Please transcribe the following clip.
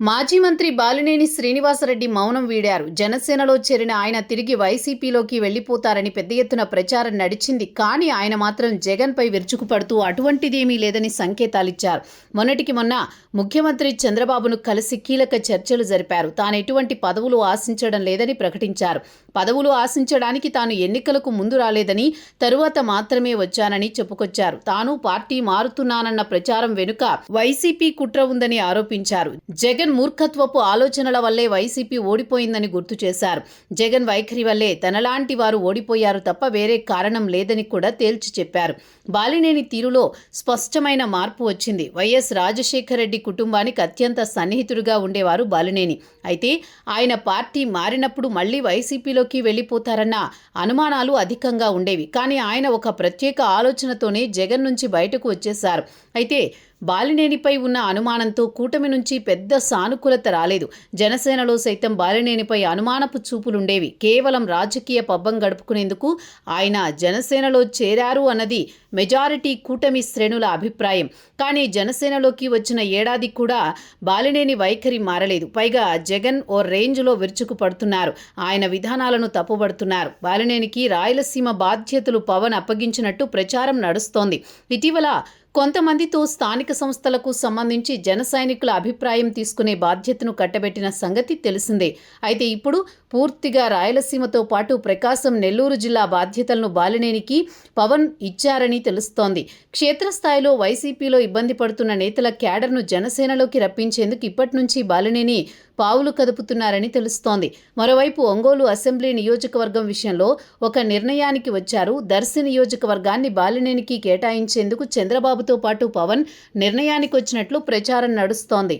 మాజీ మంత్రి బాలినేని శ్రీనివాసరెడ్డి మౌనం వీడారు. జనసేనలో చేరిన ఆయన తిరిగి వైసీపీలోకి వెళ్లిపోతారని పెద్ద ఎత్తున ప్రచారం నడిచింది. కానీ ఆయన మాత్రం జగన్పై విరుచుకుపడుతూ అటువంటిదేమీ లేదని సంకేతాలిచ్చారు. మొన్నటికి మొన్న ముఖ్యమంత్రి చంద్రబాబును కలిసి కీలక చర్చలు జరిపారు. తాను ఎటువంటి పదవులు ఆశించడం లేదని ప్రకటించారు. పదవులు ఆశించడానికి తాను ఎన్నికలకు ముందు రాలేదని, తరువాత మాత్రమే వచ్చానని చెప్పుకొచ్చారు. తాను పార్టీ మారుతున్నానన్న ప్రచారం వెనుక వైసీపీ కుట్ర ఉందని ఆరోపించారు. జగన్ మూర్ఖత్వపు ఆలోచనల వల్లే వైసీపీ ఓడిపోయిందని గుర్తు చేశారు. జగన్ వైఖరి వల్లే తనలాంటి వారు ఓడిపోయారు తప్ప వేరే కారణం లేదని కూడా తేల్చి చెప్పారు. బాలినేని తీరులో స్పష్టమైన మార్పు వచ్చింది. వైఎస్ రాజశేఖర రెడ్డి కుటుంబానికి అత్యంత సన్నిహితుడిగా ఉండేవారు బాలినేని. అయితే ఆయన పార్టీ మారినప్పుడు మళ్లీ వైసీపీలోకి వెళ్లిపోతారన్న అనుమానాలు అధికంగా ఉండేవి. కానీ ఆయన ఒక ప్రత్యేక ఆలోచనతోనే జగన్ నుంచి బయటకు వచ్చేశారు. అయితే బాలినేనిపై ఉన్న అనుమానంతో కూటమి నుంచి పెద్ద సానుకూలత రాలేదు. జనసేనలో సైతం బాలినేనిపై అనుమానపు చూపులుండేవి. కేవలం రాజకీయ పబ్బం గడుపుకునేందుకు ఆయన జనసేనలో చేరారు అన్నది మెజారిటీ కూటమి శ్రేణుల అభిప్రాయం. కానీ జనసేనలోకి వచ్చిన ఏడాది కూడా బాలినేని వైఖరి మారలేదు. పైగా జగన్ ఓ రేంజ్లో విరుచుకుపడుతున్నారు. ఆయన విధానాలను తప్పుబడుతున్నారు. బాలినేనికి రాయలసీమ బాధ్యతలు పవన్ అప్పగించినట్టు ప్రచారం నడుస్తోంది. ఇటీవల కొంతమందితో స్థానిక సంస్థలకు సంబంధించి జన సైనికుల అభిప్రాయం తీసుకునే బాధ్యతను కట్టబెట్టిన సంగతి తెలిసిందే. అయితే ఇప్పుడు పూర్తిగా రాయలసీమతో పాటు ప్రకాశం, నెల్లూరు జిల్లా బాధ్యతలను బాలినేనికి పవన్ ఇచ్చారని తెలుస్తోంది. క్షేత్రస్థాయిలో వైసీపీలో ఇబ్బంది పడుతున్న నేతల క్యాడర్ను జనసేనలోకి రప్పించేందుకు ఇప్పటి నుంచి బాలినేని పావులు కదుపుతున్నారని తెలుస్తోంది. మరోవైపు ఒంగోలు అసెంబ్లీ నియోజకవర్గం విషయంలో ఒక నిర్ణయానికి వచ్చారు. దర్శి నియోజకవర్గాన్ని బాలినేనికి కేటాయించేందుకు చంద్రబాబుతో పాటు పవన్ నిర్ణయానికి వచ్చినట్లు ప్రచారం నడుస్తోంది.